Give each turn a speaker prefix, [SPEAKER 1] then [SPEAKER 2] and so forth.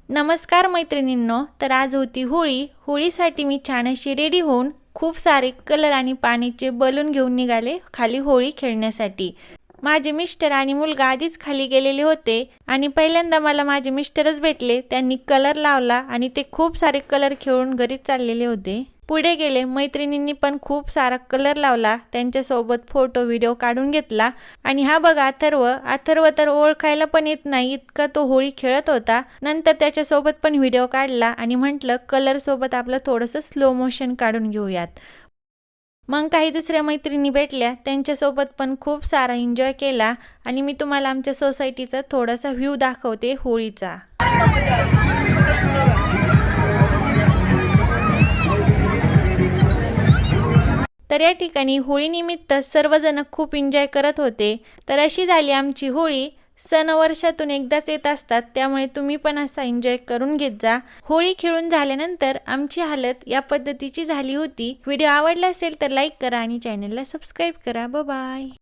[SPEAKER 1] नमस्कार मैत्रिणींनो, तर आज होती होळी। होळीसाठी मी छान अशी रेडी होऊन खूप सारे कलर आणि पाण्याचे बलून घेऊन निघाले खाली होळी खेळण्यासाठी। माझे मिस्टर आणि मुलगा आधीच खाली गेलेले होते आणि पहिल्यांदा मला माझे मिस्टरच भेटले। त्यांनी कलर लावला आणि ते खूप सारे कलर खेळून घरी चाललेले होते। पुढे गेले, मैत्रिणींनी पण खूप सारा कलर लावला, त्यांच्या सोबत फोटो व्हिडिओ काढून घेतला। आणि हा बघा अथर्व तर ओळखायला पण येत नाही इतका तो होळी खेळत होता। नंतर त्याच्या सोबत पण व्हिडिओ काढला आणि म्हटलं कलर सोबत आपलं थोडंसं स्लो मोशन काढून घेऊयात। मग काही दुसऱ्या मैत्रिणी भेटल्या, त्यांच्या सोबत पण खूप सारा एन्जॉय केला आणि मी तुम्हाला आमच्या सोसायटीचा थोडासा व्ह्यू दाखवते होळीचा। तर या ठिकाणी होळीनिमित्त सर्वजण खूप एन्जॉय करत होते। तर अशी झाली आमची होळी। सण वर्षातून एकदाच येत असतात, त्यामुळे तुम्ही पण असा एन्जॉय करून घेत जा। होळी खेळून झाल्यानंतर आमची हालत या पद्धतीची झाली होती। व्हिडिओ आवडला असेल तर लाईक करा आणि चॅनलला सबस्क्राईब करा। Bye bye.